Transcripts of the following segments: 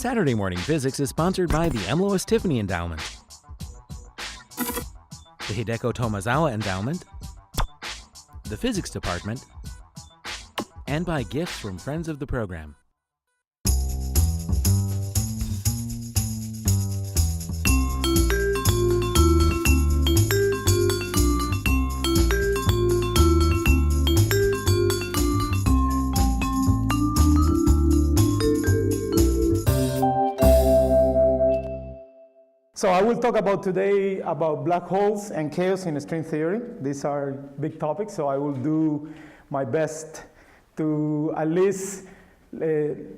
Saturday Morning Physics is sponsored by the M. Lois Tiffany Endowment, the Hideko Tomazawa Endowment, the Physics Department, and by gifts from friends of the program. So I will talk about today about black holes and chaos in string theory. These are big topics, so I will do my best to at least make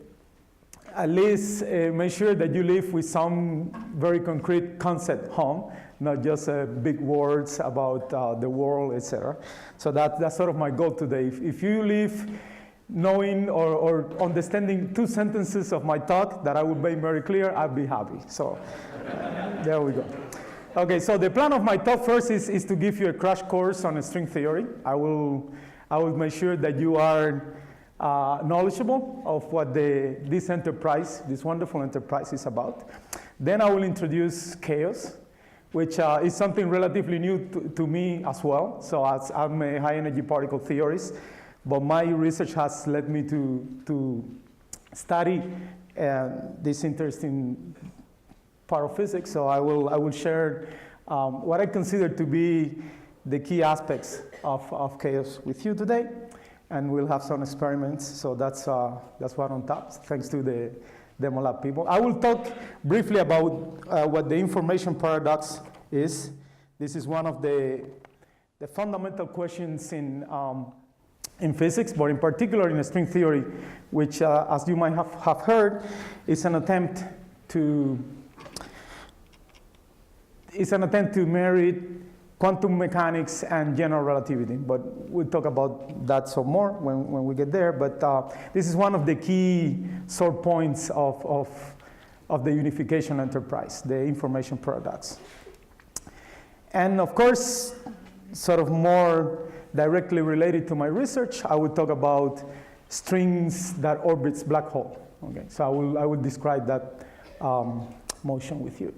sure that you live with some very concrete concept home, not just big words about the world, etc. So that's sort of my goal today. If you live knowing or understanding 2 sentences of my talk that I will make very clear, I'll be happy. So there we go. Okay, so the plan of my talk first is to give you a crash course on string theory. I will make sure that you are knowledgeable of what this wonderful enterprise is about. Then I will introduce chaos, which is something relatively new to me as well. So I'm a high energy particle theorist, but my research has led me to study this interesting part of physics. So I will share what I consider to be the key aspects of chaos with you today, and we'll have some experiments. So that's what on top, thanks to the demo lab people. I will talk briefly about what the information paradox is. This is one of the fundamental questions in physics, but in particular in string theory, which, as you might have heard, is an attempt to marry quantum mechanics and general relativity. But we'll talk about that some more when we get there. But this is one of the key sort points of the unification enterprise, the information paradox. And of course, sort of more directly related to my research, I will talk about strings that orbits black hole. Okay, so I will describe that motion with you.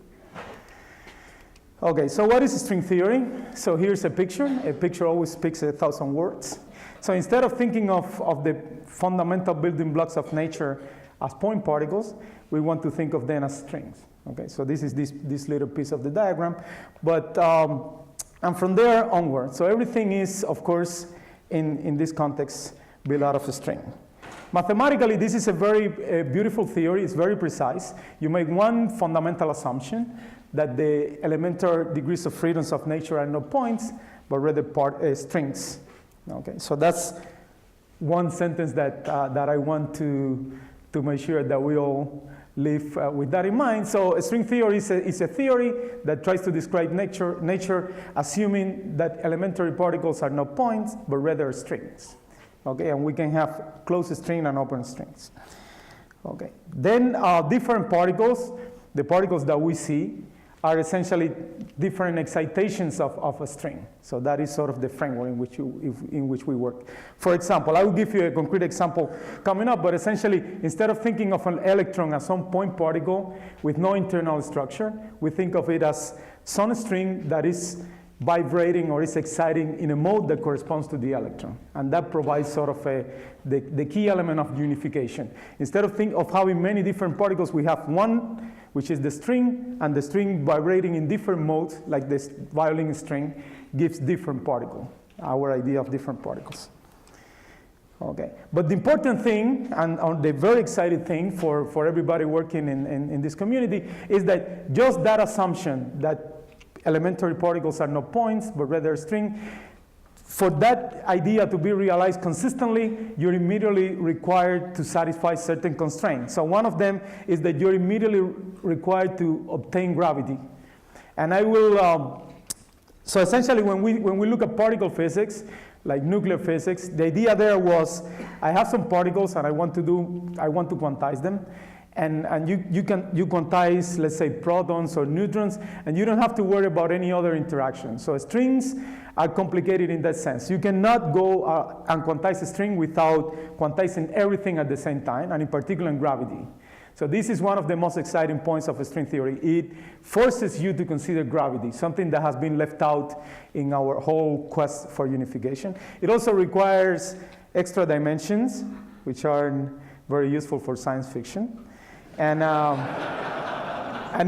Okay, so what is string theory? So here's a picture. A picture always speaks 1,000 words. So instead of thinking of the fundamental building blocks of nature as point particles, we want to think of them as strings. Okay, so this is this little piece of the diagram. But and from there onward, so everything is, of course, in this context, built out of a string. Mathematically, this is a very beautiful theory. It's very precise. You make one fundamental assumption, that the elementary degrees of freedoms of nature are not points, but rather strings. Okay, so that's one sentence that I want to make sure that we all live with that in mind. So string theory is a theory that tries to describe nature assuming that elementary particles are not points, but rather strings. Okay, and we can have closed string and open strings. Okay, then different particles, the particles that we see, are essentially different excitations of a string. So that is sort of the framework in which we work. For example, I will give you a concrete example coming up, but essentially, instead of thinking of an electron as some point particle with no internal structure, we think of it as some string that is vibrating or is exciting in a mode that corresponds to the electron. And that provides sort of the key element of unification. Instead of having many different particles, we have one, which is the string, and the string vibrating in different modes, like this violin string, gives different particle, our idea of different particles. Okay, but the important thing, and the very exciting thing for everybody working in this community, is that just that assumption that elementary particles are not points, but rather string, for that idea to be realized consistently, you're immediately required to satisfy certain constraints. So one of them is that you're immediately required to obtain gravity. And I will, so essentially when we look at particle physics, like nuclear physics, the idea there was, I have some particles and I want to quantize them. And you quantize, let's say, protons or neutrons, and you don't have to worry about any other interaction. So strings are complicated in that sense. You cannot go and quantize a string without quantizing everything at the same time, and in particular in gravity. So this is one of the most exciting points of string theory. It forces you to consider gravity, something that has been left out in our whole quest for unification. It also requires extra dimensions, which are very useful for science fiction. And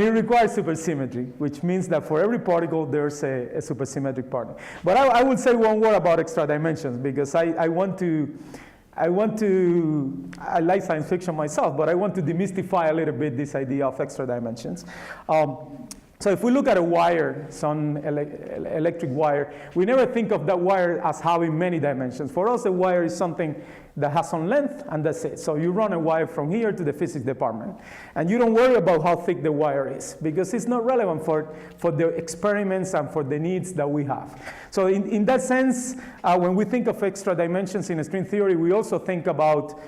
it requires supersymmetry, which means that for every particle, there's a supersymmetric particle. But I will say one word about extra dimensions, because I like science fiction myself, but I want to demystify a little bit this idea of extra dimensions. So if we look at a wire, some electric wire, we never think of that wire as having many dimensions. For us, a wire is something that has some length, and that's it. So you run a wire from here to the physics department, and you don't worry about how thick the wire is, because it's not relevant for the experiments and for the needs that we have. So in that sense, when we think of extra dimensions in string theory, we also think about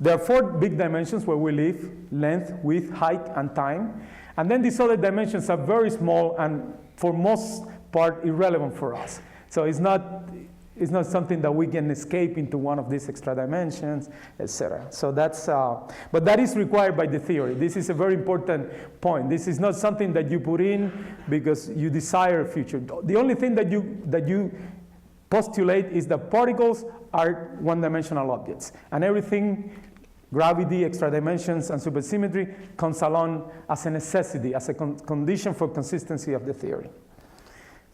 there are 4 big dimensions where we live: length, width, height, and time. And then these other dimensions are very small and for most part irrelevant for us. So it's not something that we can escape into one of these extra dimensions, etc. So that's, but that is required by the theory. This is a very important point. This is not something that you put in because you desire a future. The only thing that you postulate is that particles are one-dimensional objects, and everything, gravity, extra dimensions, and supersymmetry, comes along as a necessity, as a condition for consistency of the theory.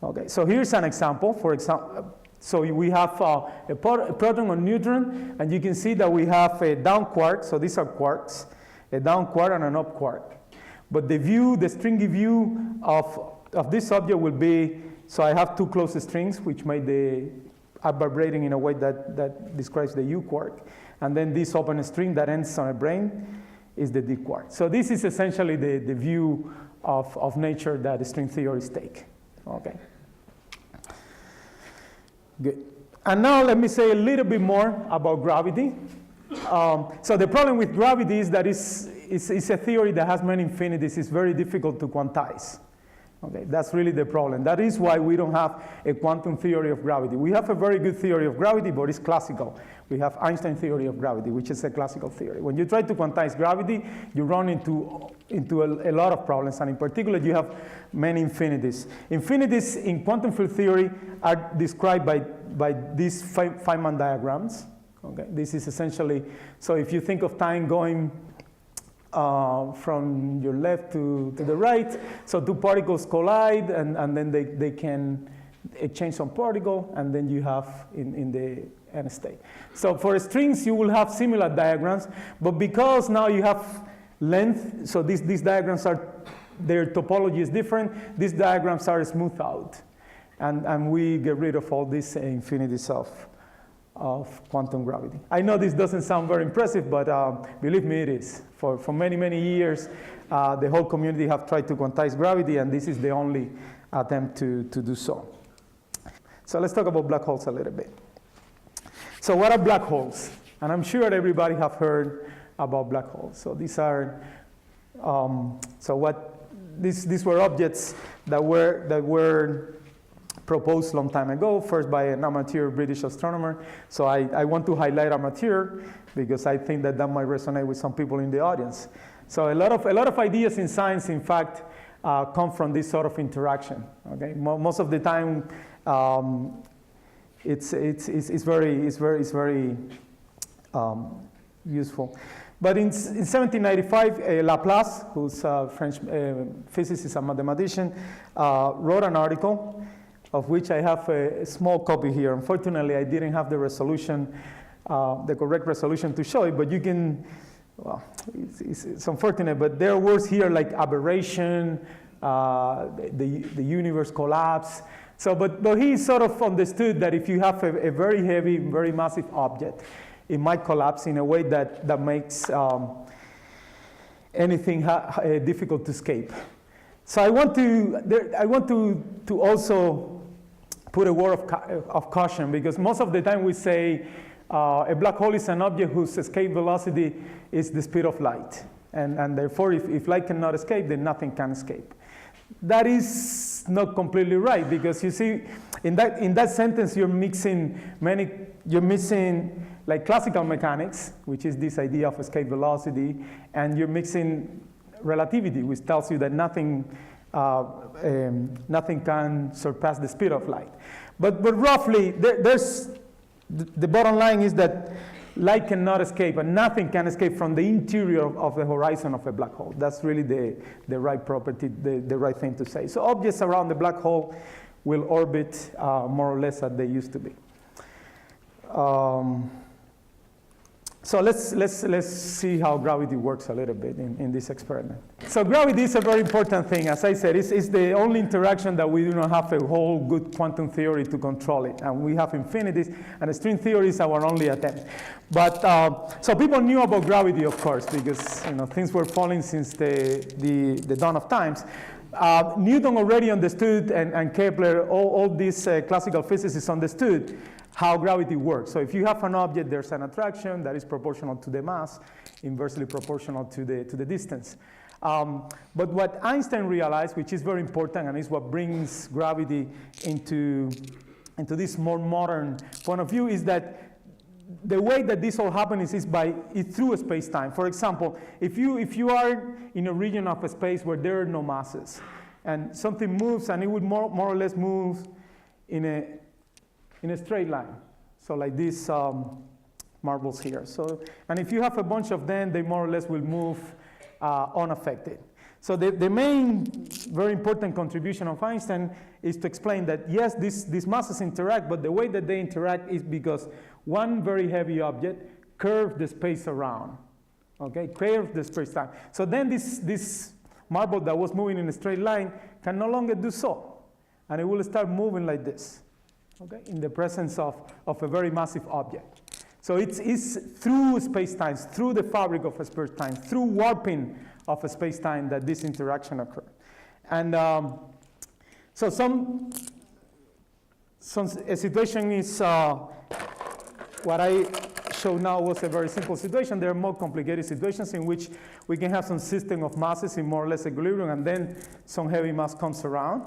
Okay, so here's an example. For example, so we have a proton or neutron, and you can see that we have a down quark. So these are quarks, a down quark and an up quark. But the stringy view of this object will be, so I have 2 close strings, which make the vibrating in a way that describes the U quark. And then this open string that ends on a brane is the D quark. So this is essentially the view of nature that the string theorists take. Okay. Good. And now let me say a little bit more about gravity. So the problem with gravity is that it's a theory that has many infinities. It's very difficult to quantize. Okay, that's really the problem. That is why we don't have a quantum theory of gravity. We have a very good theory of gravity, but it's classical. We have Einstein theory of gravity, which is a classical theory. When you try to quantize gravity, you run into a lot of problems, and in particular, you have many infinities. Infinities in quantum field theory are described by these Feynman diagrams. Okay, this is essentially, so if you think of time going from your left to the right, so 2 particles collide, and then they can exchange some particle, and then you have in the end state. So for strings, you will have similar diagrams, but because now you have length, so these diagrams their topology is different, these diagrams are smoothed out, and we get rid of all these infinities of quantum gravity. I know this doesn't sound very impressive, but believe me, it is. For many, many years, the whole community have tried to quantize gravity, and this is the only attempt to do so. So let's talk about black holes a little bit. So what are black holes? And I'm sure everybody have heard about black holes. So these are, these were objects that were proposed a long time ago, first by an amateur British astronomer. So I want to highlight amateur because I think that might resonate with some people in the audience. So a lot of ideas in science, in fact, come from this sort of interaction. Okay, most of the time, it's very useful. But in 1795, Laplace, who's a French physicist and mathematician, wrote an article of which I have a small copy here. Unfortunately, I didn't have the resolution, the correct resolution to show it, but you can, well, it's unfortunate, but there are words here like aberration, the universe collapse. So, but he sort of understood that if you have a very heavy, very massive object, it might collapse in a way that makes anything difficult to escape. So I want to also put a word of caution, because most of the time we say a black hole is an object whose escape velocity is the speed of light. And therefore, if light cannot escape, then nothing can escape. That is not completely right, because you see, in that sentence, you're missing like classical mechanics, which is this idea of escape velocity, and you're mixing relativity, which tells you that nothing can surpass the speed of light. But roughly, the bottom line is that light cannot escape, and nothing can escape from the interior of the horizon of a black hole. That's really the right property, the right thing to say. So objects around the black hole will orbit more or less as they used to be. So let's see how gravity works a little bit in this experiment. So gravity is a very important thing. As I said, it's the only interaction that we do not have a whole good quantum theory to control it. And we have infinities, and string theory is our only attempt. But so people knew about gravity, of course, because things were falling since the dawn of times. Newton already understood, and Kepler, all these classical physicists understood how gravity works. So if you have an object, there's an attraction that is proportional to the mass, inversely proportional to the distance. But what Einstein realized, which is very important, and is what brings gravity into this more modern point of view, is that the way that this all happens is through space-time. For example, if you are in a region of space where there are no masses, and something moves, and it would more or less move in a straight line. So like these marbles here. So, and if you have a bunch of them, they more or less will move unaffected. So the main very important contribution of Einstein is to explain that yes, these masses interact, but the way that they interact is because one very heavy object curves the space around. Okay, curves the space-time. So then this marble that was moving in a straight line can no longer do so. And it will start moving like this. Okay, in the presence of a very massive object. So it's through space-time, through the fabric of space-time, through warping of space-time that this interaction occurs. And so a situation is, what I show now was a very simple situation. There are more complicated situations in which we can have some system of masses in more or less equilibrium, and then some heavy mass comes around.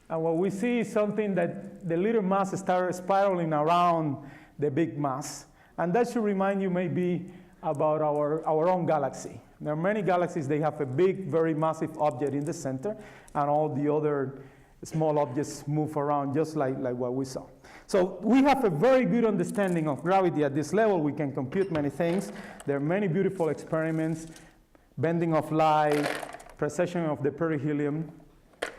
And what we see is something that the little mass starts spiraling around the big mass. And that should remind you maybe about our own galaxy. There are many galaxies, they have a big, very massive object in the center, and all the other small objects move around just like what we saw. So we have a very good understanding of gravity at this level. We can compute many things. There are many beautiful experiments, bending of light, precession of the perihelion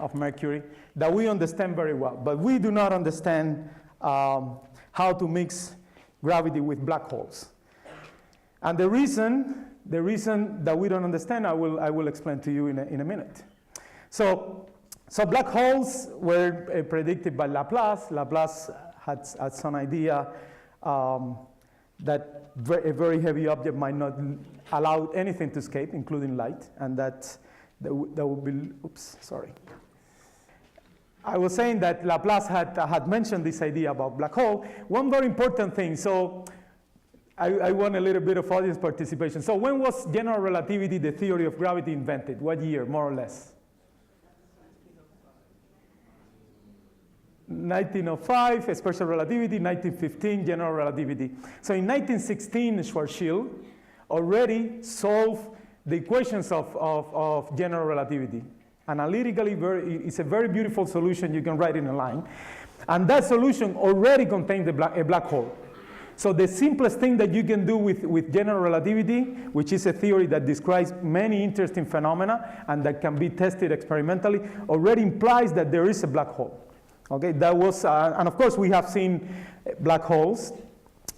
of Mercury, that we understand very well. But we do not understand how to mix gravity with black holes. And the reason that we don't understand, I will explain to you in a minute. So black holes were predicted by Laplace. Laplace had some idea that a very heavy object might not allow anything to escape, including light, and that would be, oops, sorry. I was saying that Laplace had mentioned this idea about black hole. One very important thing, so I want a little bit of audience participation. So when was general relativity, the theory of gravity, invented? What year, more or less? 1905, special relativity, 1915, general relativity. So in 1916, Schwarzschild already solved the equations of general relativity. Analytically, it's a very beautiful solution. You can write in a line. And that solution already contains a black hole. So the simplest thing that you can do with general relativity, which is a theory that describes many interesting phenomena and that can be tested experimentally, already implies that there is a black hole. Okay, that was, and of course we have seen black holes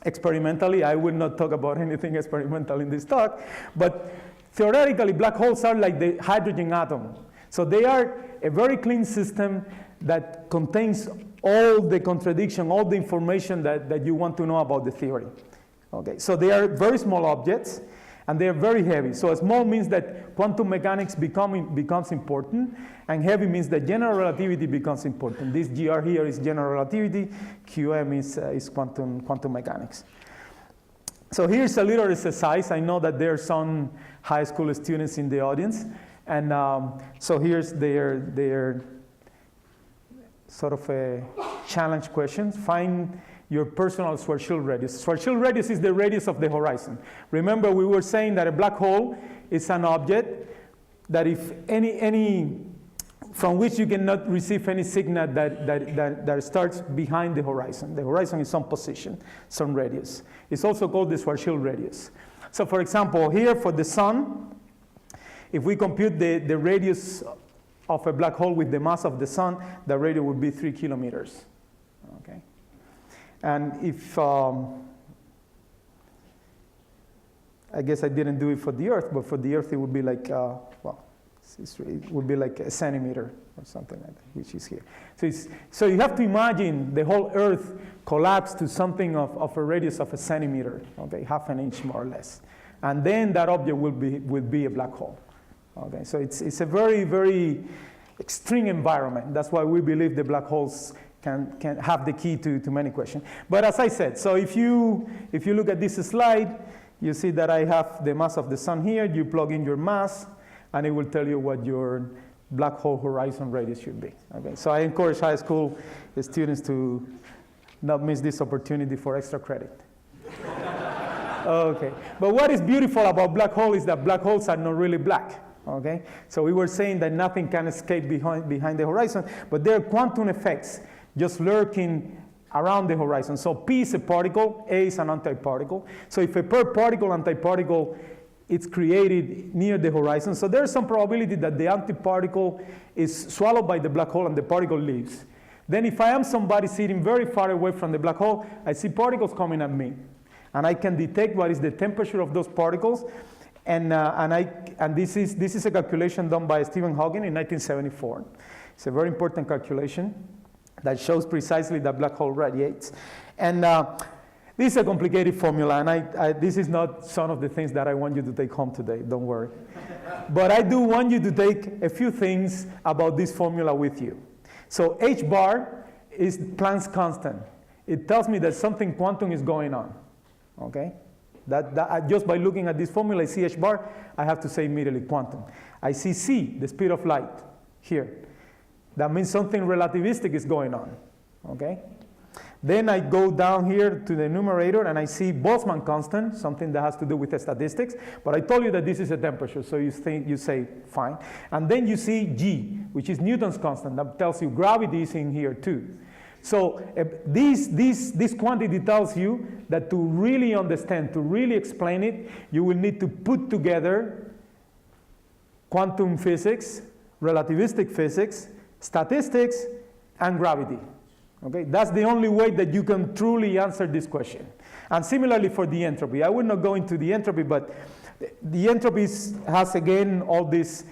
experimentally. I will not talk about anything experimental in this talk, but theoretically black holes are like the hydrogen atom. So they are a very clean system that contains all the contradiction, all the information that you want to know about the theory. Okay, so they are very small objects, and they are very heavy. So small means that quantum mechanics becomes important, and heavy means that general relativity becomes important. This GR here is general relativity, QM is quantum mechanics. So here's a little exercise. I know that there are some high school students in the audience. And so here's their sort of a challenge question. Find your personal Schwarzschild radius. Schwarzschild radius is the radius of the horizon. Remember, we were saying that a black hole is an object that if from which you cannot receive any signal that starts behind the horizon. The horizon is some position, some radius. It's also called the Schwarzschild radius. So for example, here for the sun, if we compute the radius of a black hole with the mass of the sun, the radius would be 3 kilometers. Okay. And if, I guess I didn't do it for the Earth, but for the Earth it would be like, it would be like a centimeter or something like that, which is here. So you have to imagine the whole Earth collapse to something of a radius of a centimeter, okay, half an inch more or less. And then that object will be a black hole. Okay, so it's a very, very extreme environment. That's why we believe the black holes can have the key to many questions. But as I said, so if you look at this slide, you see that I have the mass of the sun here. You plug in your mass, and it will tell you what your black hole horizon radius should be. Okay, so I encourage high school students to not miss this opportunity for extra credit. Okay, but what is beautiful about black holes is that black holes are not really black. Okay, so we were saying that nothing can escape behind the horizon, but there are quantum effects just lurking around the horizon. So P is a particle, A is an antiparticle. So if a per particle antiparticle it's created near the horizon, so there's some probability that the antiparticle is swallowed by the black hole and the particle leaves. Then if I am somebody sitting very far away from the black hole, I see particles coming at me. And I can detect what is the temperature of those particles. And this is a calculation done by Stephen Hawking in 1974. It's a very important calculation that shows precisely that black hole radiates. And this is a complicated formula, and this is not some of the things that I want you to take home today, don't worry. But I do want you to take a few things about this formula with you. So H bar is Planck's constant. It tells me that something quantum is going on, okay? Just by looking at this formula, I see H bar, I have to say immediately quantum. I see C, the speed of light, here. That means something relativistic is going on, okay? Then I go down here to the numerator and I see Boltzmann constant, something that has to do with statistics, but I told you that this is a temperature, so you say fine. And then you see G, which is Newton's constant, that tells you gravity is in here too. So this quantity tells you that to really understand, to really explain it, you will need to put together quantum physics, relativistic physics, statistics, and gravity. Okay? That's the only way that you can truly answer this question. And similarly for the entropy. I will not go into the entropy, but the entropy has, again, all these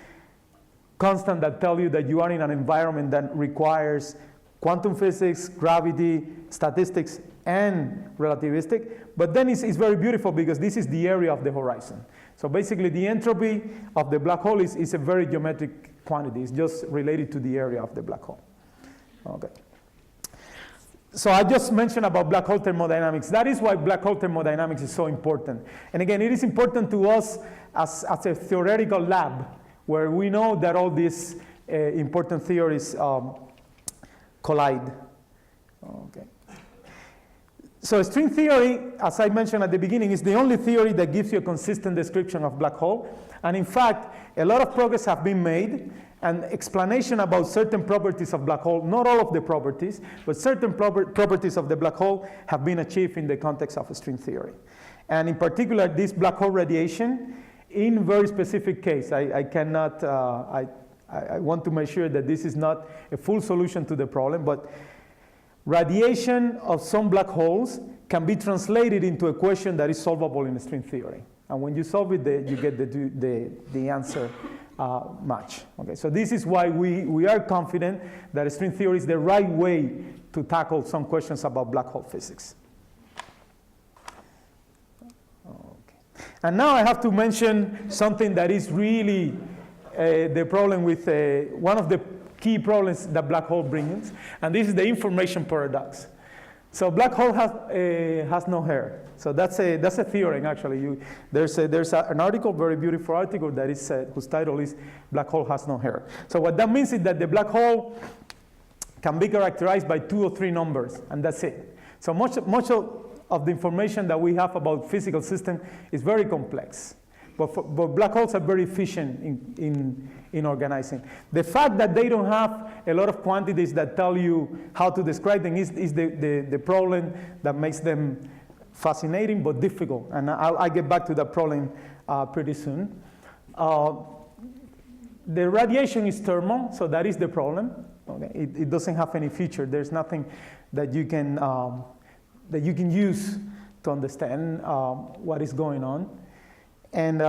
constants that tell you that you are in an environment that requires quantum physics, gravity, statistics, and relativistic. But then it's very beautiful because this is the area of the horizon. So basically the entropy of the black hole is a very geometric quantity. It's just related to the area of the black hole. Okay. So I just mentioned about black hole thermodynamics. That is why black hole thermodynamics is so important. And again, it is important to us as a theoretical lab where we know that all these important theories collide. Okay. So string theory, as I mentioned at the beginning, is the only theory that gives you a consistent description of black hole. And in fact, a lot of progress have been made, and explanation about certain properties of black hole, not all of the properties, but certain properties of the black hole have been achieved in the context of string theory. And in particular, this black hole radiation, in very specific case, I want to make sure that this is not a full solution to the problem, but radiation of some black holes can be translated into a question that is solvable in string theory. And when you solve it, you get the answer match. Okay, so this is why we are confident that string theory is the right way to tackle some questions about black hole physics. Okay. And now I have to mention something that is really the problem with one of the key problems that black hole brings, and this is the information paradox. So black hole has no hair. So that's a theorem actually. There's an article, very beautiful article that is whose title is "Black Hole Has No Hair." So what that means is that the black hole can be characterized by 2 or 3 numbers, and that's it. So much of the information that we have about physical system is very complex. But black holes are very efficient in organizing. The fact that they don't have a lot of quantities that tell you how to describe them is the problem that makes them fascinating but difficult. And I'll get back to that problem pretty soon. The radiation is thermal, so that is the problem. Okay? It doesn't have any feature. There's nothing that you can use to understand what is going on. And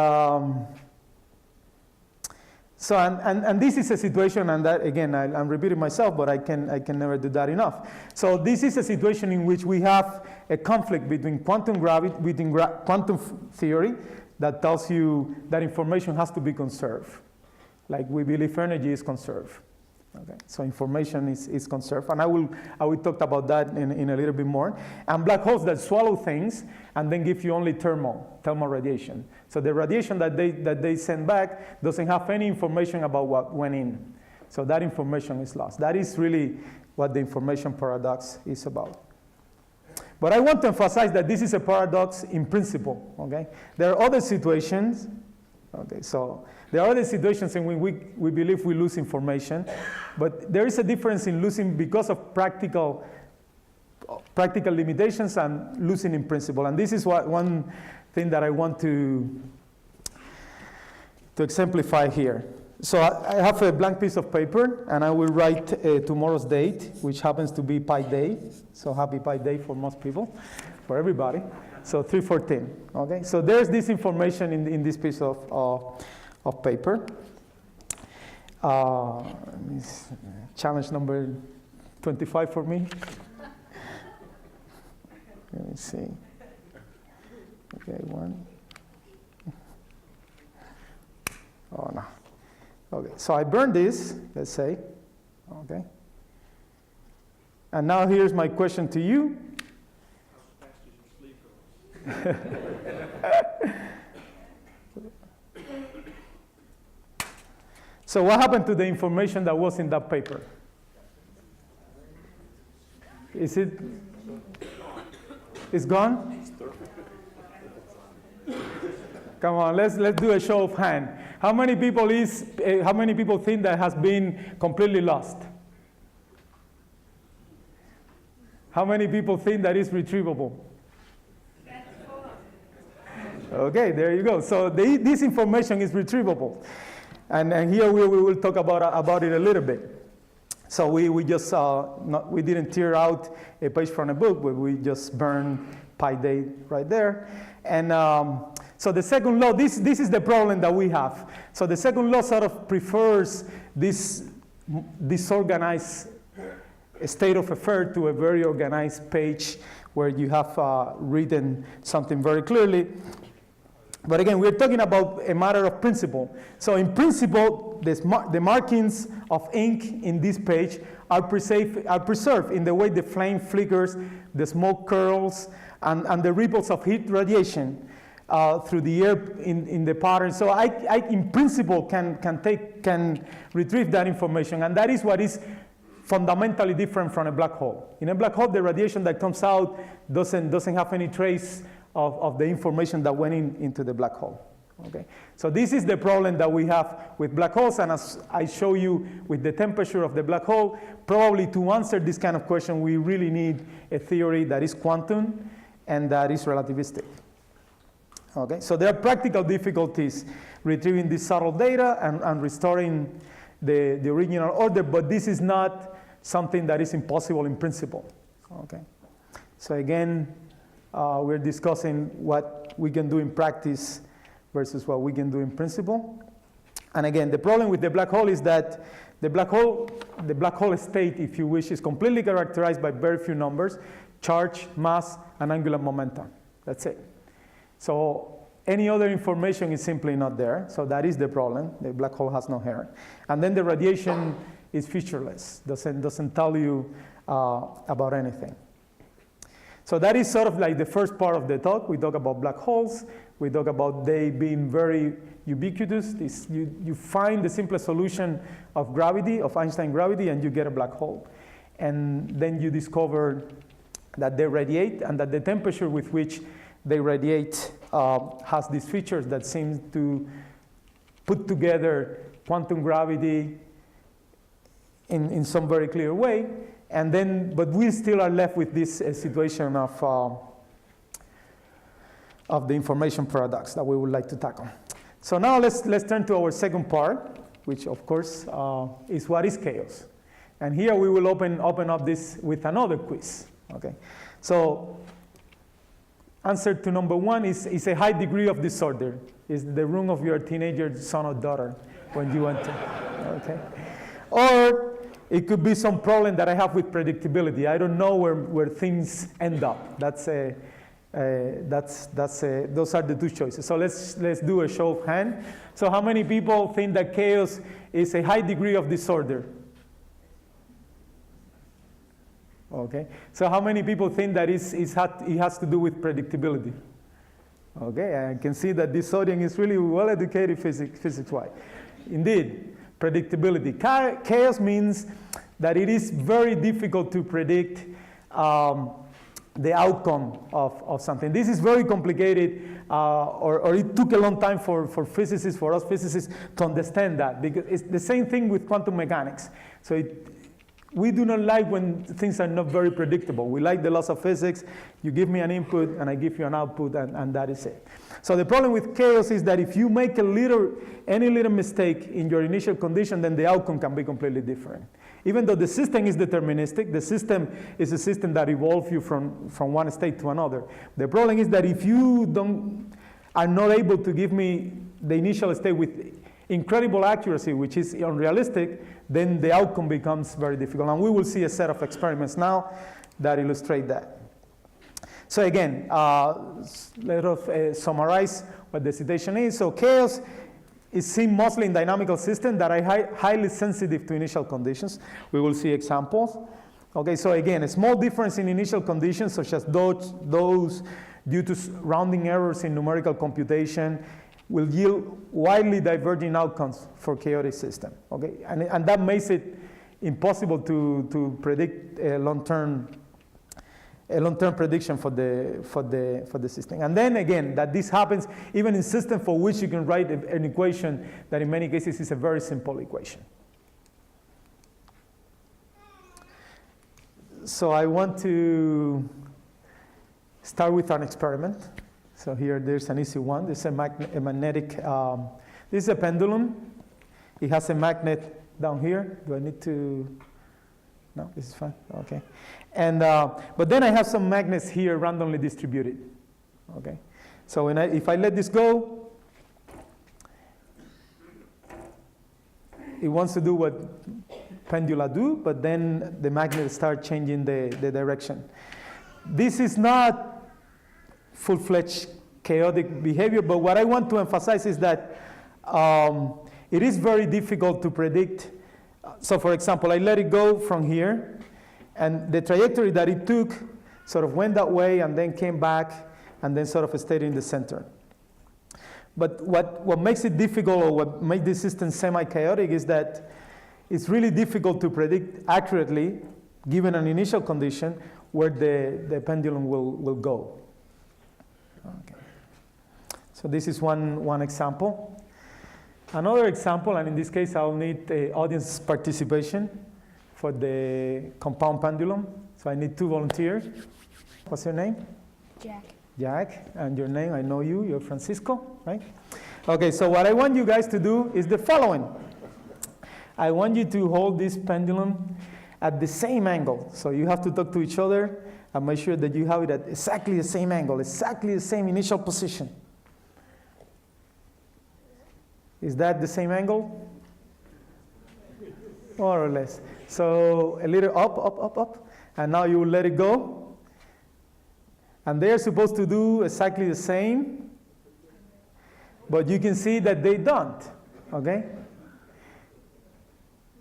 so, and this is a situation, and that again, I'm repeating myself, but I can never do that enough. So this is a situation in which we have a conflict between quantum theory that tells you that information has to be conserved, like we believe energy is conserved. Okay, so information is conserved, and I will talk about that in a little bit more. And black holes that swallow things and then give you only thermal radiation. So the radiation that they send back doesn't have any information about what went in. So that information is lost. That is really what the information paradox is about. But I want to emphasize that this is a paradox in principle. Okay, there are other situations. Okay, so there are other situations in which we believe we lose information, but there is a difference in losing because of practical limitations and losing in principle. And this is one thing that I want to exemplify here. So I have a blank piece of paper, and I will write tomorrow's date, which happens to be Pi Day. So happy Pi Day for most people, for everybody. So 3/14. Okay. So there's this information in this piece of paper. Challenge number 25 for me. Let me see. Okay, one. Oh no. Okay. So I burned this. Let's say. Okay. And now here's my question to you. So what happened to the information that was in that paper? Is it? It's gone? Come on, let's do a show of hand. How many people think that has been completely lost? How many people think that is retrievable? Okay, there you go. So this information is retrievable. And here we will talk about it a little bit. So we just, we didn't tear out a page from a book, but we just burned Pi Day right there. And so the second law, this is the problem that we have. So the second law sort of prefers this disorganized state of affair to a very organized page where you have written something very clearly. But again, we're talking about a matter of principle. So in principle, the markings of ink in this page are preserved in the way the flame flickers, the smoke curls, and the ripples of heat radiation through the air in the pattern. So I in principle, can retrieve that information, and that is what is fundamentally different from a black hole. In a black hole, the radiation that comes out doesn't have any trace of the information that went into the black hole. Okay? So this is the problem that we have with black holes, and as I show you with the temperature of the black hole, probably to answer this kind of question, we really need a theory that is quantum and that is relativistic. Okay? So there are practical difficulties retrieving this subtle data and restoring the original order, but this is not something that is impossible in principle. Okay? So again, we're discussing what we can do in practice versus what we can do in principle. And again, the problem with the black hole is that the black hole state, if you wish, is completely characterized by very few numbers: charge, mass, and angular momentum. That's it. So any other information is simply not there. So that is the problem. The black hole has no hair. And then the radiation is featureless, doesn't tell you about anything. So that is sort of like the first part of the talk. We talk about black holes. We talk about they being very ubiquitous. You find the simplest solution of gravity, of Einstein gravity, and you get a black hole. And then you discover that they radiate, and that the temperature with which they radiate has these features that seem to put together quantum gravity in some very clear way. And then, but we still are left with this situation of the information paradox that we would like to tackle. So now let's turn to our second part, which of course is what is chaos. And here we will open up this with another quiz. Okay, so answer to number one is a high degree of disorder. Is the room of your teenager son or daughter when you enter. Okay, or it could be some problem that I have with predictability. I don't know where things end up. Those are the two choices. So let's do a show of hand. So how many people think that chaos is a high degree of disorder? Okay. So how many people think that it has to do with predictability? Okay. I can see that this audience is really well-educated physics-wise. Indeed, predictability. Chaos means that it is very difficult to predict the outcome of something. This is very complicated, or it took a long time for physicists, for us physicists, to understand that, because it's the same thing with quantum mechanics. So we do not like when things are not very predictable. We like the laws of physics. You give me an input, and I give you an output, and that is it. So the problem with chaos is that if you make any little mistake in your initial condition, then the outcome can be completely different. Even though the system is deterministic, the system is a system that evolves you from one state to another. The problem is that if you are not able to give me the initial state with incredible accuracy, which is unrealistic, then the outcome becomes very difficult. And we will see a set of experiments now that illustrate that. So again, let us summarize what the situation is. So chaos is seen mostly in dynamical systems that are highly sensitive to initial conditions. We will see examples. Okay, so again, a small difference in initial conditions, such as those due to rounding errors in numerical computation, will yield widely diverging outcomes for chaotic system. Okay, and that makes it impossible to predict a long-term prediction for the system. And then again, that this happens even in systems for which you can write an equation that in many cases is a very simple equation. So I want to start with an experiment. So here there's an easy one. This is a magnetic, this is a pendulum. It has a magnet down here. Do I need to? No, this is fine. Okay. And but then I have some magnets here randomly distributed. Okay. So if I let this go, it wants to do what pendula do, but then the magnets start changing the direction. This is not full-fledged chaotic behavior, but what I want to emphasize is that it is very difficult to predict. So for example, I let it go from here, and the trajectory that it took sort of went that way and then came back and then sort of stayed in the center. But what makes it difficult, or what makes this system semi-chaotic, is that it's really difficult to predict accurately, given an initial condition, where the pendulum will go. Okay. So this is one example. Another example, and in this case I'll need audience participation for the compound pendulum. So I need 2 volunteers. What's your name? Jack. Jack, and your name, I know you, you're Francisco, right? Okay, so what I want you guys to do is the following. I want you to hold this pendulum at the same angle. So you have to talk to each other and make sure that you have it at exactly the same angle, exactly the same initial position. Is that the same angle? More or less. So a little up, and now you let it go. And they're supposed to do exactly the same, but you can see that they don't, okay?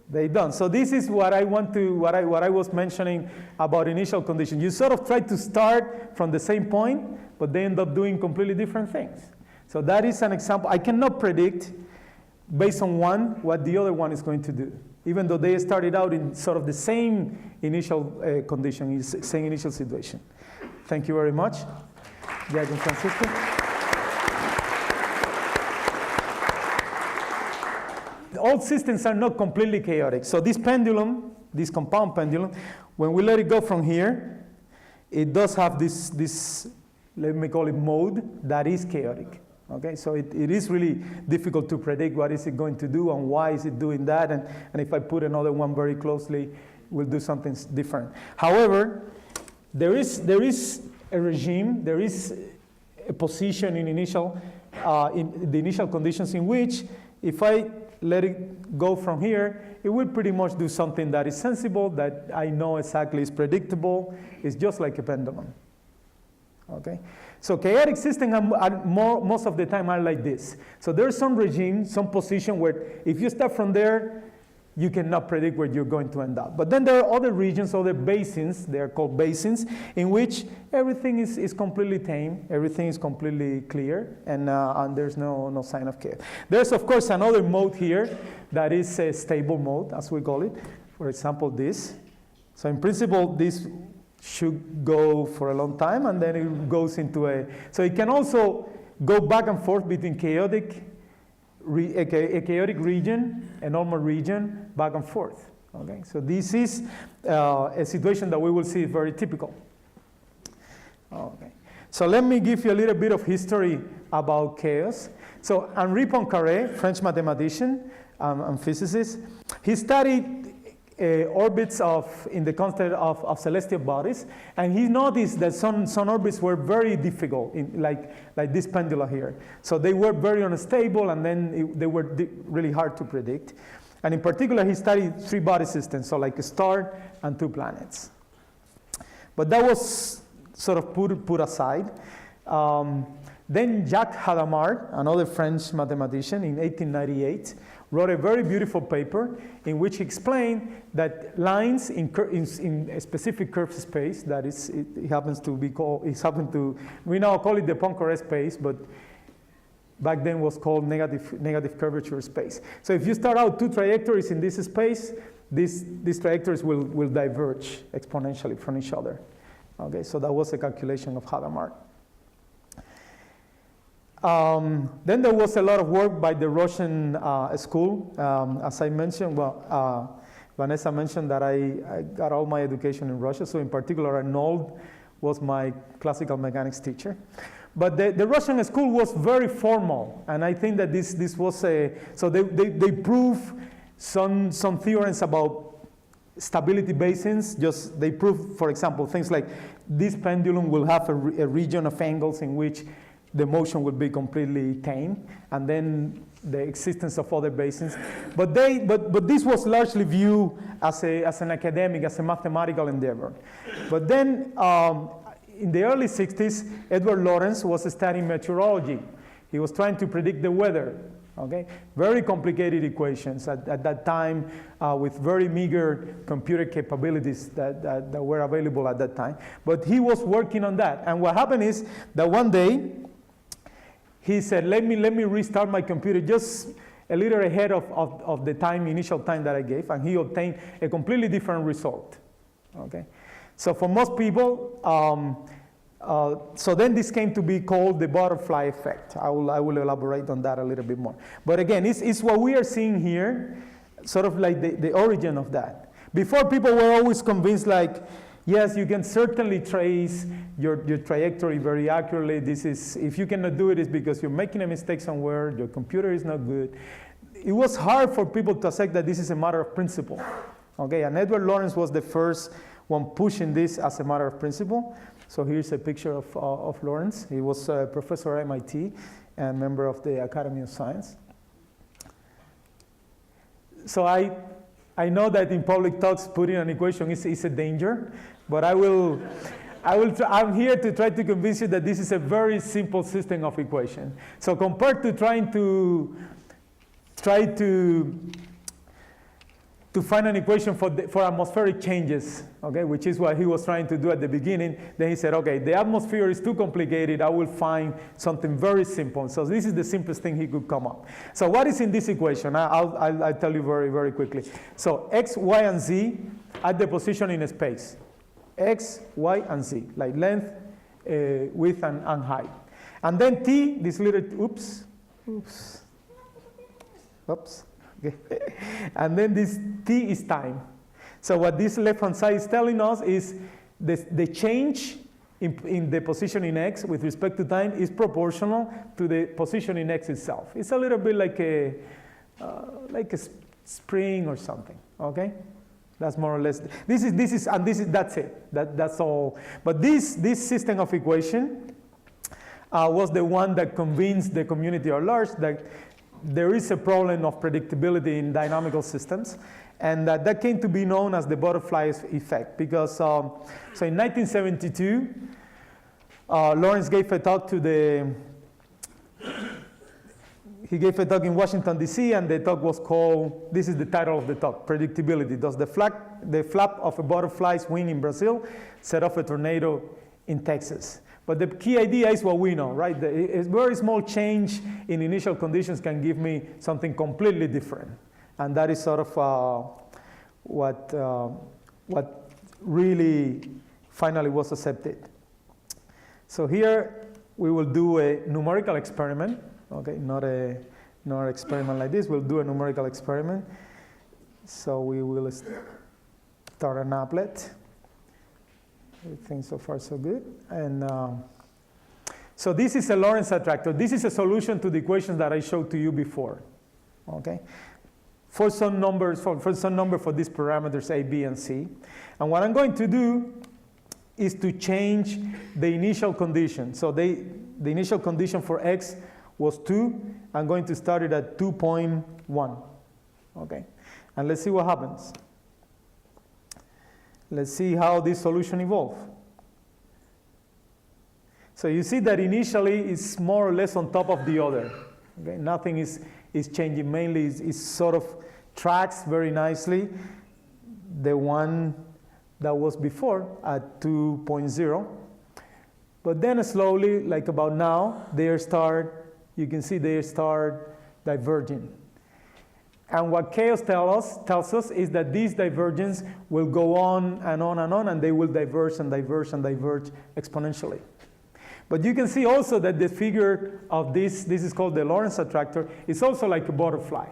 They don't. So this is what I want to, what I was mentioning about initial conditions. You sort of try to start from the same point, but they end up doing completely different things. So that is an example. I cannot predict, based on one, what the other one is going to do. even though they started out in sort of the same initial condition, same initial situation. Thank you very much. Jack and Francisco. All systems are not completely chaotic. So this pendulum, this compound pendulum, when we let it go from here, it does have this let me call it mode that is chaotic. Okay, so it is really difficult to predict what is it going to do and why is it doing that, and if I put another one very closely, we'll do something different. However, there is a regime, there is a position in the initial conditions in which if I let it go from here, it will pretty much do something that is sensible, that I know exactly is predictable. It's just like a pendulum. Okay, so chaotic systems most of the time are like this. So there's some regime, some position where if you start from there, you cannot predict where you're going to end up. But then there are other regions, other basins, they are called basins, in which everything is completely tame, everything is completely clear, and there's no sign of chaos. There's, of course, another mode here that is a stable mode, as we call it. For example, this. So in principle, this should go for a long time, and then it goes into so it can also go back and forth between a chaotic region, a normal region, back and forth. Okay, so this is a situation that we will see very typical. Okay, so let me give you a little bit of history about chaos. So Henri Poincaré, French mathematician and physicist, he studied orbits in the context of celestial bodies, and he noticed that some orbits were very difficult, like this pendulum here. So they were very unstable, and then they were really hard to predict. And in particular, he studied 3 body systems, so like a star and 2 planets. But that was sort of put aside. Then Jacques Hadamard, another French mathematician, in 1898, wrote a very beautiful paper in which he explained that lines in a specific curved space, that is, it happens to be called, we now call it the Poincaré space, but back then was called negative curvature space. So if you start out 2 trajectories in this space, these trajectories will diverge exponentially from each other. Okay, so that was a calculation of Hadamard. Then there was a lot of work by the Russian school. As I mentioned, Vanessa mentioned that I got all my education in Russia. So in particular, Arnold was my classical mechanics teacher. But the Russian school was very formal. And I think that this was so they prove some theorems about stability basins. Just they prove, for example, things like this pendulum will have a region of angles in which the motion would be completely tame, and then the existence of other basins. But this was largely viewed as an academic, as a mathematical endeavor. But then in the early 60s, Edward Lorenz was studying meteorology. He was trying to predict the weather. Okay, very complicated equations at that time with very meager computer capabilities that were available at that time. But he was working on that. And what happened is that one day, he said, let me restart my computer just a little ahead of the initial time that I gave, and he obtained a completely different result. Okay, so for most people, so then this came to be called the butterfly effect. I will elaborate on that a little bit more. But again, it's what we are seeing here, sort of like the origin of that. Before, people were always convinced, like, yes, you can certainly trace your trajectory very accurately. This is, if you cannot do it, it's because you're making a mistake somewhere, your computer is not good. It was hard for people to accept that this is a matter of principle. Okay, and Edward Lorenz was the first one pushing this as a matter of principle. So here's a picture of Lorenz. He was a professor at MIT and member of the Academy of Science. So I know that in public talks, putting an equation is a danger, but I'm here to try to convince you that this is a very simple system of equation. So compared to try to to find an equation for atmospheric changes, okay, which is what he was trying to do at the beginning. Then he said, okay, the atmosphere is too complicated. I will find something very simple. So this is the simplest thing he could come up. So what is in this equation? I'll tell you very, very quickly. So x, y, and z at the position in space. X, y, and z, like length, width, and height. And then t, this little, oops. Okay. And then this t is time. So what this left-hand side is telling us is the change in the position in x with respect to time is proportional to the position in x itself. It's a little bit like a spring or something. Okay, that's more or less. That's it. That's all. But this system of equation was the one that convinced the community at large that there is a problem of predictability in dynamical systems, and that came to be known as the butterfly effect. Because so in 1972, Lawrence gave a talk he gave a talk in Washington, D.C., and the talk was called, this is the title of the talk, Predictability. Does the flap of a butterfly's wing in Brazil set off a tornado in Texas? But the key idea is what we know, right? A very small change in initial conditions can give me something completely different. And that is sort of what really finally was accepted. So here we will do a numerical experiment, okay? Not an experiment like this. We'll do a numerical experiment. So we will start an applet. Everything so far so good. And so this is a Lorentz attractor. This is a solution to the equations that I showed to you before. Okay, for some numbers, for some number for these parameters a, b, and c. And what I'm going to do is to change the initial condition. So the initial condition for x was 2. I'm going to start it at 2.1. Okay, and let's see what happens. Let's see how this solution evolves. So you see that initially it's more or less on top of the other. Okay? Nothing is changing. Mainly it sort of tracks very nicely the one that was before at 2.0. But then slowly, like about now, you can see they start diverging. And what chaos tells us is that this divergence will go on and on and on, and they will diverge and diverge and diverge exponentially. But you can see also that the figure of this is called the Lorentz attractor, is also like a butterfly.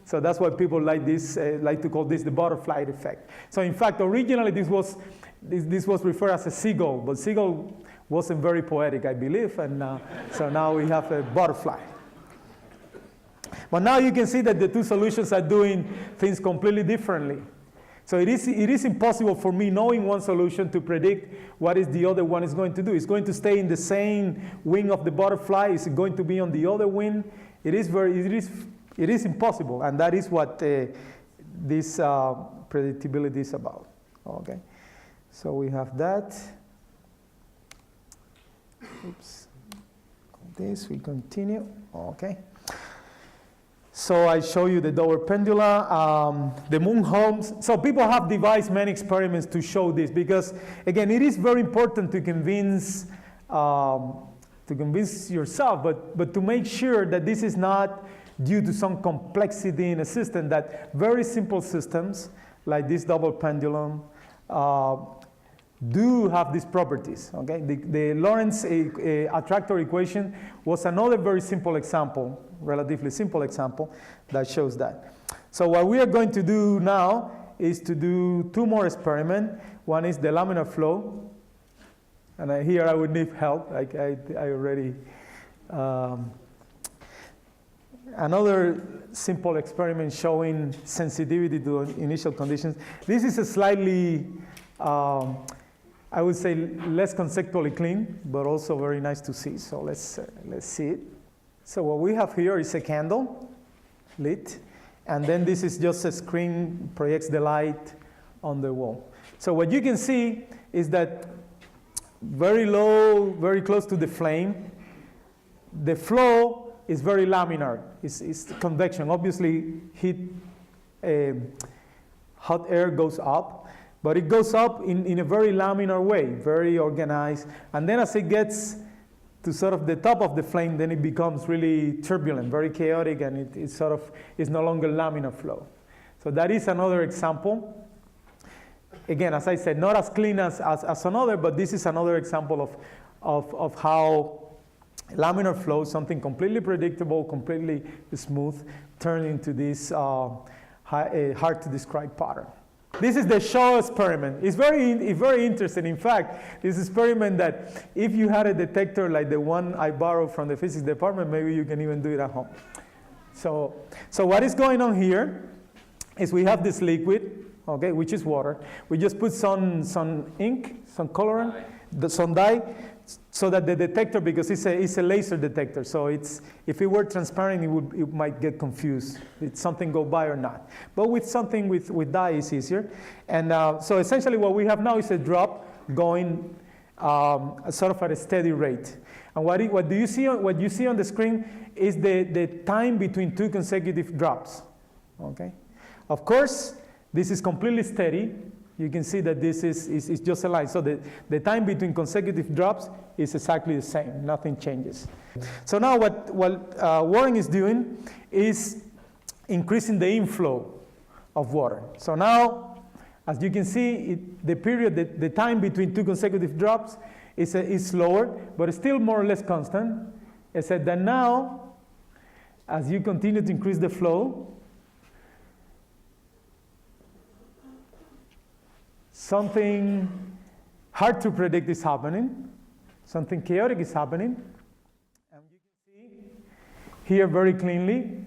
So that's why people like to call this the butterfly effect. So in fact, originally this was referred as a seagull, but seagull wasn't very poetic, I believe, and so now we have a butterfly. But now you can see that the two solutions are doing things completely differently. So it is impossible for me, knowing one solution, to predict what is the other one is going to do. It's going to stay in the same wing of the butterfly. Is it going to be on the other wing? It is impossible, and that is what this predictability is about. Okay, so we have that. Oops. This we continue. Okay. So I show you the Dover pendula, the moon homes. So people have devised many experiments to show this, because again, it is very important to convince yourself, but to make sure that this is not due to some complexity in a system, that very simple systems like this double pendulum do have these properties. Okay, the Lorentz attractor equation was another very simple example, relatively simple example, that shows that. So what we are going to do now is to do two more experiments. One is the laminar flow, and here I would need help. I already. Another simple experiment showing sensitivity to initial conditions. This is a slightly, I would say, less conceptually clean, but also very nice to see. So let's see it. So what we have here is a candle lit, and then this is just a screen projects the light on the wall. So what you can see is that very low, very close to the flame, the flow is very laminar. It's convection. Obviously, heat hot air goes up, but it goes up in a very laminar way, very organized. And then as it gets to sort of the top of the flame, then it becomes really turbulent, very chaotic, and it sort of is no longer laminar flow. So that is another example. Again, as I said, not as clean as another, but this is another example of how laminar flow, something completely predictable, completely smooth, turned into this hard to describe pattern. This is the Shaw experiment. It's very interesting. In fact, this experiment that if you had a detector like the one I borrowed from the physics department, maybe you can even do it at home. So what is going on here is we have this liquid, okay, which is water. We just put some ink, some colorant, some dye, so that the detector, because it's a laser detector, so if it were transparent, it might get confused. Did something go by or not? But with something with dye, it's easier. And so essentially what we have now is a drop going sort of at a steady rate. And what you see on the screen is the time between two consecutive drops. Okay. Of course, this is completely steady. You can see that this is just a line. So the time between consecutive drops is exactly the same. Nothing changes. So now what Warren is doing is increasing the inflow of water. So now, as you can see, the time between two consecutive drops is slower, but it's still more or less constant. Except that now, as you continue to increase the flow, something hard to predict is happening. Something chaotic is happening. And you can see here very cleanly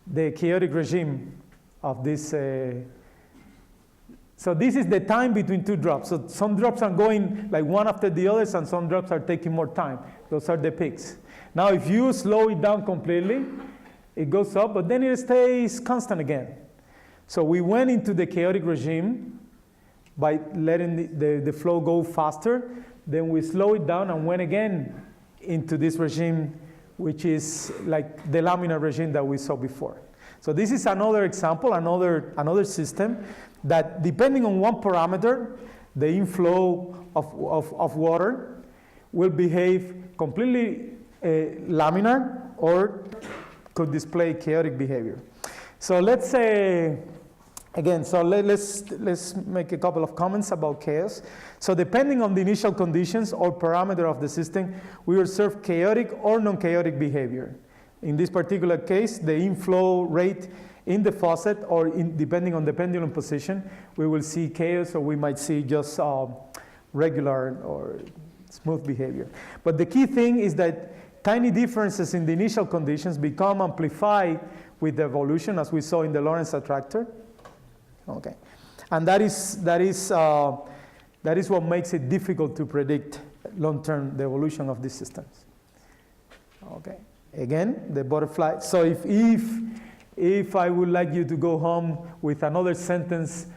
the chaotic regime of this. So this is the time between two drops. So some drops are going like one after the others, and some drops are taking more time. Those are the peaks. Now if you slow it down completely, it goes up, but then it stays constant again. So we went into the chaotic regime by letting the flow go faster. Then we slow it down and went again into this regime, which is like the laminar regime that we saw before. So this is another example, another system that, depending on one parameter, the inflow of water will behave completely laminar or could display chaotic behavior. So let's say, again, so let's make a couple of comments about chaos. So depending on the initial conditions or parameter of the system, we observe chaotic or non-chaotic behavior. In this particular case, the inflow rate in the faucet, or depending on the pendulum position, we will see chaos, or we might see just regular or smooth behavior. But the key thing is that tiny differences in the initial conditions become amplified with the evolution, as we saw in the Lorentz attractor. Okay, and that is what makes it difficult to predict long-term the evolution of these systems. Okay, again, the butterfly. So if I would like you to go home with another sentence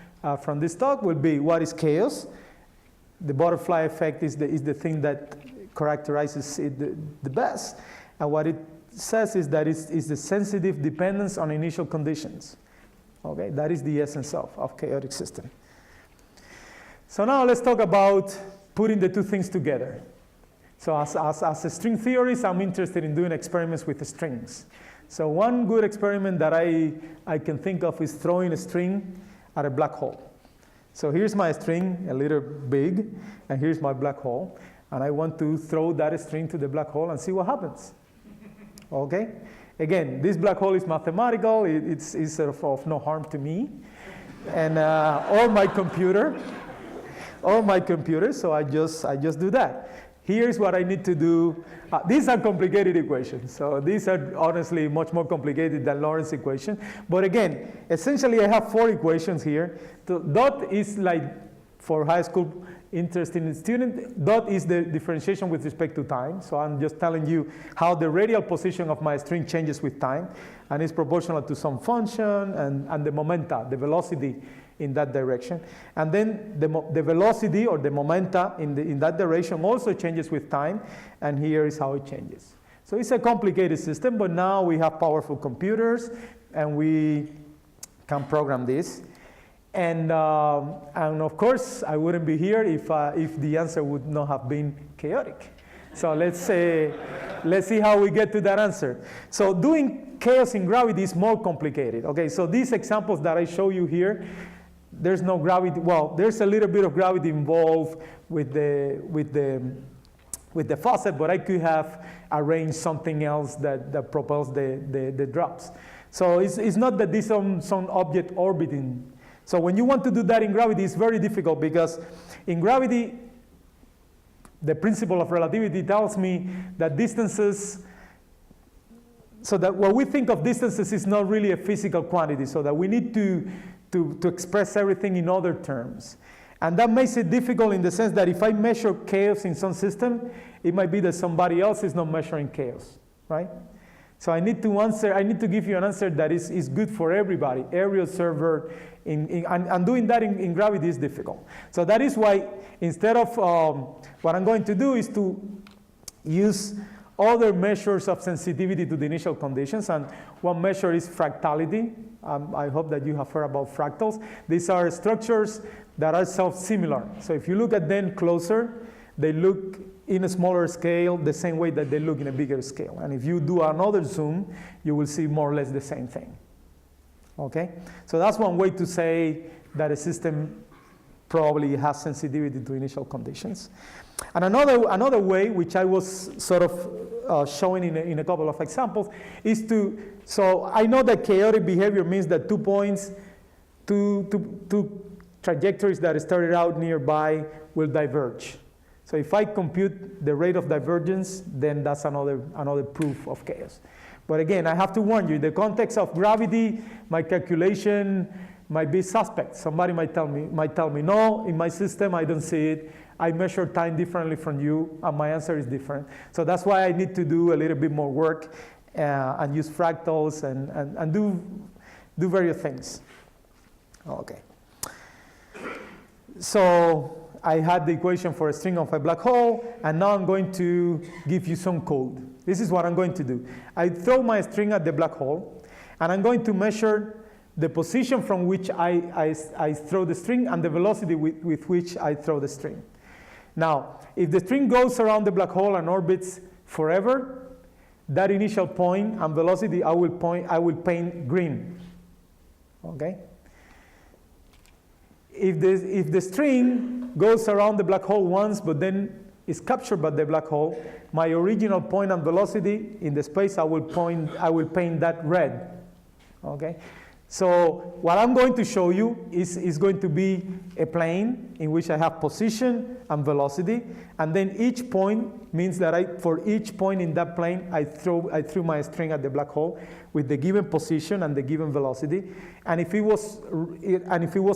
from this talk, will be, what is chaos? The butterfly effect is the thing that characterizes it the best. And what it says is that it's the sensitive dependence on initial conditions. Okay, that is the essence of chaotic system. So now let's talk about putting the two things together. So as a string theorist, I'm interested in doing experiments with the strings. So one good experiment that I can think of is throwing a string at a black hole. So here's my string, a little big, and here's my black hole. And I want to throw that string to the black hole and see what happens. Okay? Again, this black hole is mathematical. It's sort of no harm to me, and or my computer. So I just do that. Here's what I need to do. These are complicated equations. So these are honestly much more complicated than Lorentz equation. But again, essentially I have 4 equations here. So dot is like, for high school interested student, dot is the differentiation with respect to time. So I'm just telling you how the radial position of my string changes with time, and it's proportional to some function and the momenta, the velocity in that direction. And then the velocity or the momenta in that direction also changes with time, and here is how it changes. So it's a complicated system, but now we have powerful computers and we can program this. And of course, I wouldn't be here if the answer would not have been chaotic. So let's see how we get to that answer. So doing chaos in gravity is more complicated. Okay, so these examples that I show you here, there's no gravity. Well, there's a little bit of gravity involved with the faucet, but I could have arranged something else that propels the drops. So it's not that this some object orbiting. So when you want to do that in gravity, it's very difficult because in gravity, the principle of relativity tells me that distances, so that what we think of distances is not really a physical quantity, so that we need to express everything in other terms. And that makes it difficult in the sense that if I measure chaos in some system, it might be that somebody else is not measuring chaos, right? So I need to give you an answer that is good for everybody, every observer, and doing that in gravity is difficult. So that is why instead of what I'm going to do is to use other measures of sensitivity to the initial conditions, and one measure is fractality. I hope that you have heard about fractals. These are structures that are self-similar. So if you look at them closer, they look in a smaller scale the same way that they look in a bigger scale. And if you do another zoom, you will see more or less the same thing. Okay? So that's one way to say that a system probably has sensitivity to initial conditions. And another way, which I was sort of showing in a couple of examples, is so I know that chaotic behavior means that 2 points, two trajectories that started out nearby will diverge. So if I compute the rate of divergence, then that's another proof of chaos. But again, I have to warn you, in the context of gravity, my calculation might be suspect. Somebody might tell me, no, in my system, I don't see it. I measure time differently from you, and my answer is different. So that's why I need to do a little bit more work and use fractals and do various things. Okay. So I had the equation for a string of a black hole, and now I'm going to give you some code. This is what I'm going to do. I throw my string at the black hole, and I'm going to measure the position from which I throw the string and the velocity with which I throw the string. Now, if the string goes around the black hole and orbits forever, that initial point and velocity I will paint green. Okay? If the string goes around the black hole once, but then is captured by the black hole, my original point and velocity in the space I will paint that red. Okay? So what I'm going to show you is going to be a plane in which I have position and velocity, and then each point means that for each point in that plane, I threw my string at the black hole with the given position and the given velocity, and if it was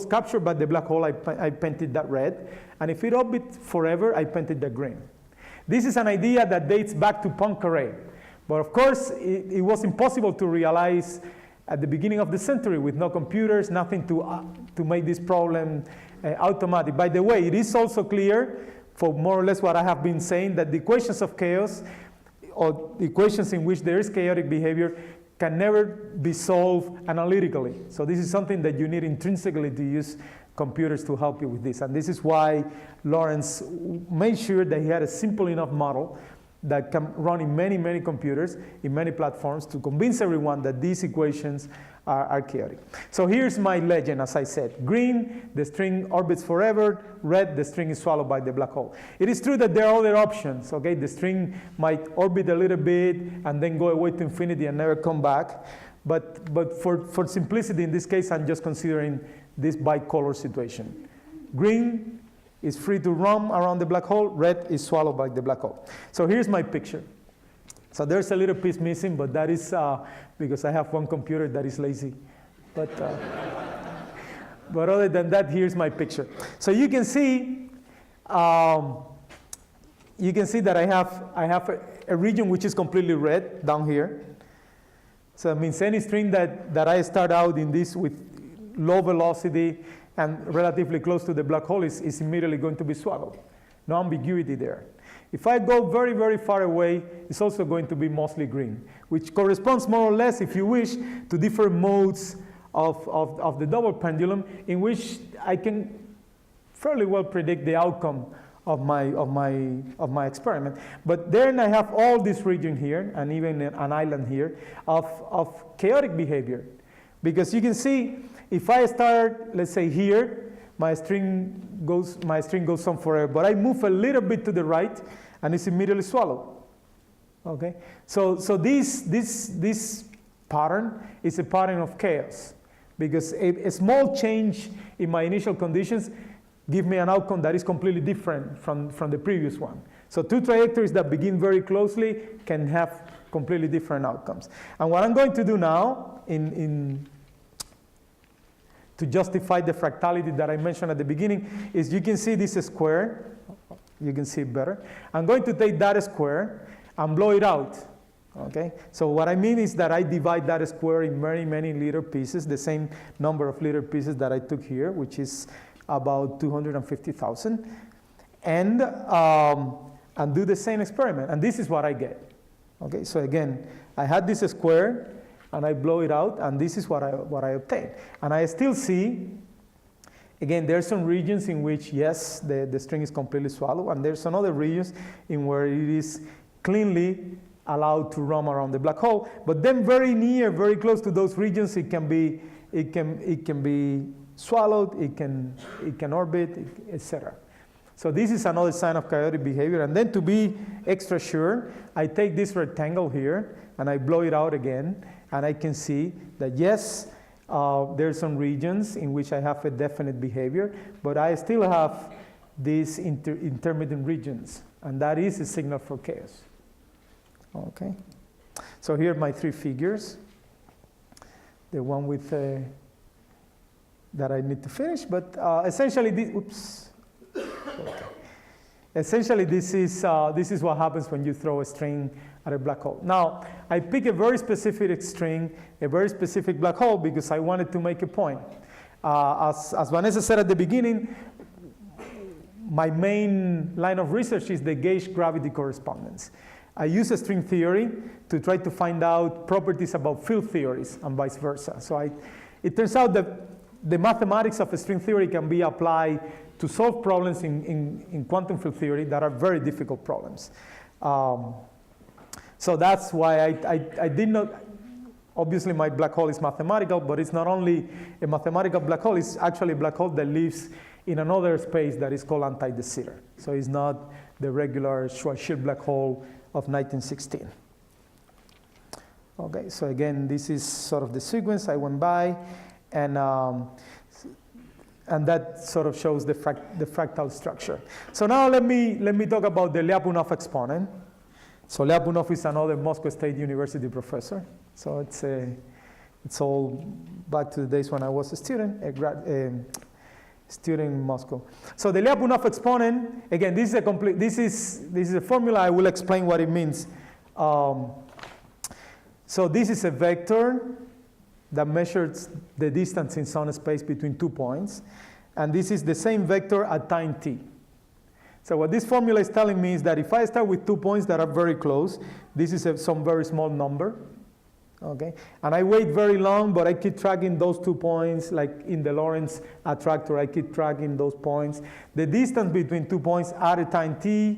captured by the black hole, I painted that red, and if it orbits forever, I painted that green. This is an idea that dates back to Poincaré, but of course, it was impossible to realize at the beginning of the century with no computers, nothing to make this problem automatic. By the way, it is also clear, for more or less what I have been saying, that the equations of chaos, or the equations in which there is chaotic behavior, can never be solved analytically. So this is something that you need intrinsically to use computers to help you with this. And this is why Lorentz made sure that he had a simple enough model that can run in many, many computers, in many platforms, to convince everyone that these equations are chaotic. So here's my legend, as I said. Green, the string orbits forever. Red, the string is swallowed by the black hole. It is true that there are other options, okay? The string might orbit a little bit and then go away to infinity and never come back. But for simplicity, in this case, I'm just considering this bicolor situation. Green is free to roam around the black hole. Red is swallowed by the black hole. So here's my picture. So there's a little piece missing, but that is because I have one computer that is lazy. But other than that, here's my picture. So you can see that I have a region which is completely red down here. So it means any string that I start out in this with low velocity and relatively close to the black hole is immediately going to be swallowed. No ambiguity there. If I go very, very far away, it's also going to be mostly green, which corresponds more or less, if you wish, to different modes of the double pendulum, in which I can fairly well predict the outcome of my experiment. But then I have all this region here, and even an island here, of chaotic behavior. Because you can see, if I start, let's say here, my string goes on forever, but I move a little bit to the right, and it's immediately swallowed. Okay? So this pattern is a pattern of chaos, because a small change in my initial conditions give me an outcome that is completely different from the previous one. So two trajectories that begin very closely can have completely different outcomes. And what I'm going to do now to justify the fractality that I mentioned at the beginning is, you can see this square. You can see it better. I'm going to take that square and blow it out. Okay? So what I mean is that I divide that square in many, many little pieces, the same number of little pieces that I took here, which is about 250,000, and do the same experiment. And this is what I get. Okay, so again, I had this square, and I blow it out, and this is what I obtain. And I still see, again, there's some regions in which, yes, the string is completely swallowed, and there's some other regions in where it is cleanly allowed to roam around the black hole. But then very near, very close to those regions, it can be swallowed, it can orbit, etc. So this is another sign of chaotic behavior. And then to be extra sure, I take this rectangle here and I blow it out again, and I can see that yes, there are some regions in which I have a definite behavior, but I still have these intermittent regions, and that is a signal for chaos. Okay. So here are my three figures. The one with that I need to finish, but essentially this, okay. Essentially this is what happens when you throw a string at a black hole. Now, I pick a very specific string, a very specific black hole, because I wanted to make a point. As Vanessa said at the beginning, my main line of research is the gauge gravity correspondence. I use a string theory to try to find out properties about field theories and vice versa. So it turns out that the mathematics of a string theory can be applied to solve problems in quantum field theory that are very difficult problems. So that's why I did not, obviously my black hole is mathematical, but it's not only a mathematical black hole, it's actually a black hole that lives in another space that is called Untitled Chapter. So it's not the regular Schwarzschild black hole of 1916. Okay, so again, this is sort of the sequence I went by, and that sort of shows the fractal structure. So now let me talk about the Lyapunov exponent. So Lyapunov is another Moscow State University professor. So it's all back to the days when I was a student, student in Moscow. So the Lyapunov exponent, again, this is a formula. I will explain what it means. So this is a vector that measures the distance in some space between 2 points. And this is the same vector at time t. So what this formula is telling me is that if I start with 2 points that are very close, this is some very small number. Okay? And I wait very long, but I keep tracking those 2 points, like in the Lorentz attractor, I keep tracking those points. The distance between 2 points at a time t,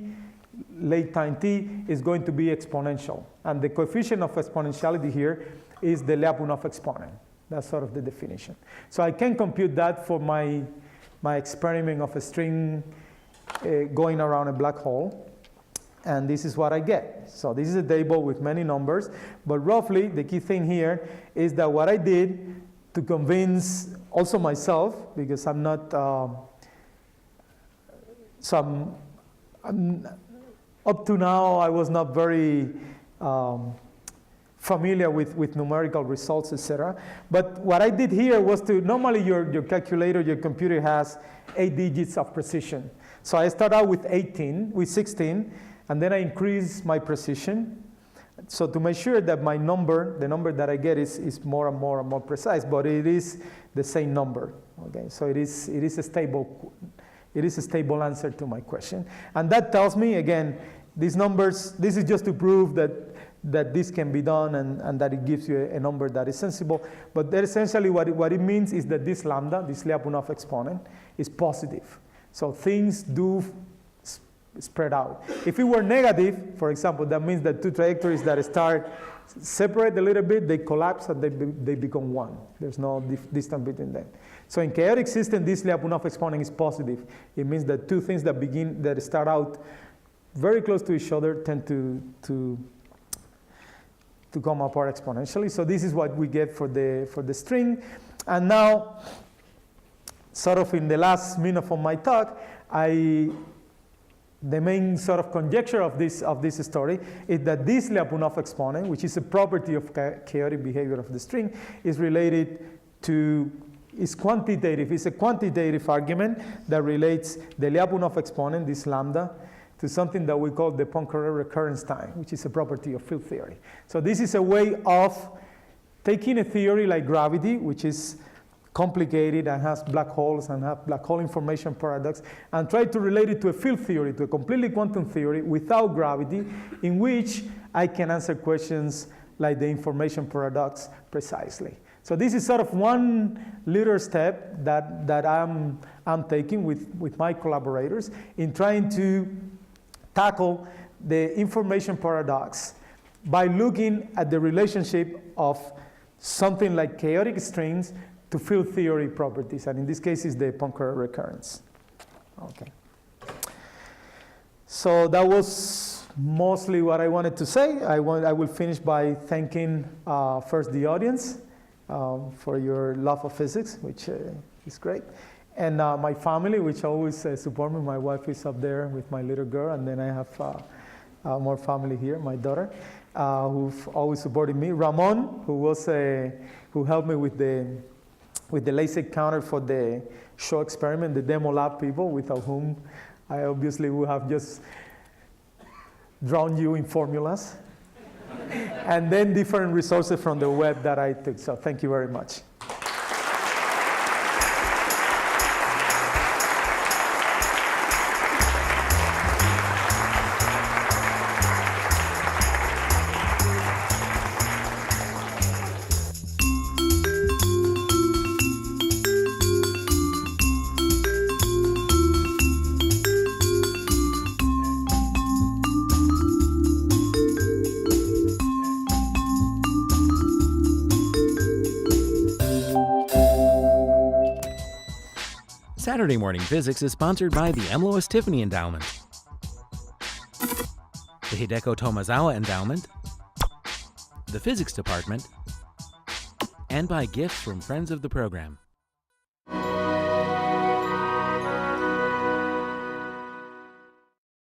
late time t, is going to be exponential. And the coefficient of exponentiality here is the Lyapunov exponent. That's sort of the definition. So I can compute that for my experiment of a string going around a black hole. And this is what I get. So this is a table with many numbers. But roughly, the key thing here is that what I did to convince also myself, because I'm not, up to now, I was not very familiar with numerical results, etc. But what I did here was to, normally your calculator, your computer has 8 digits of precision. So I start out with 16, and then I increase my precision. So to make sure that my number, the number that I get is more and more and more precise, but it is the same number. Okay, so it is a stable answer to my question. And that tells me, again, these numbers, this is just to prove that this can be done and that it gives you a number that is sensible. But that essentially what it means is that this lambda, this Lyapunov exponent, is positive. So things do spread out. If it were negative, for example, that means that two trajectories that start separate a little bit, they collapse and they become one. There's no distance between them. So in chaotic system, this Lyapunov exponent is positive. It means that two things that start out very close to each other tend to come apart exponentially. So this is what we get for the string. And now, sort of in the last minute of my talk, the main sort of conjecture of this story is that this Lyapunov exponent, which is a property of chaotic behavior of the string, is related to, is quantitative. It's a quantitative argument that relates the Lyapunov exponent, this lambda, to something that we call the Poincare recurrence time, which is a property of field theory. So this is a way of taking a theory like gravity, which is complicated and has black holes and have black hole information paradox, and try to relate it to a field theory, to a completely quantum theory without gravity, in which I can answer questions like the information paradox precisely. So this is sort of one little step that I'm taking with my collaborators in trying to tackle the information paradox by looking at the relationship of something like chaotic strings to field theory properties, and in this case is the Poincare recurrence. Okay. So that was mostly what I wanted to say. I will finish by thanking first the audience for your love of physics, which is great, and my family, which always support me. My wife is up there with my little girl, and then I have more family here, my daughter, who've always supported me. Ramon, who helped me with the LASIK counter for the show experiment, the demo lab people, without whom I obviously would have just drowned you in formulas. And then different resources from the web that I took. So thank you very much. Saturday Morning Physics is sponsored by the M. Lois Tiffany Endowment, the Hideko Tomazawa Endowment, the Physics Department, and by gifts from friends of the program.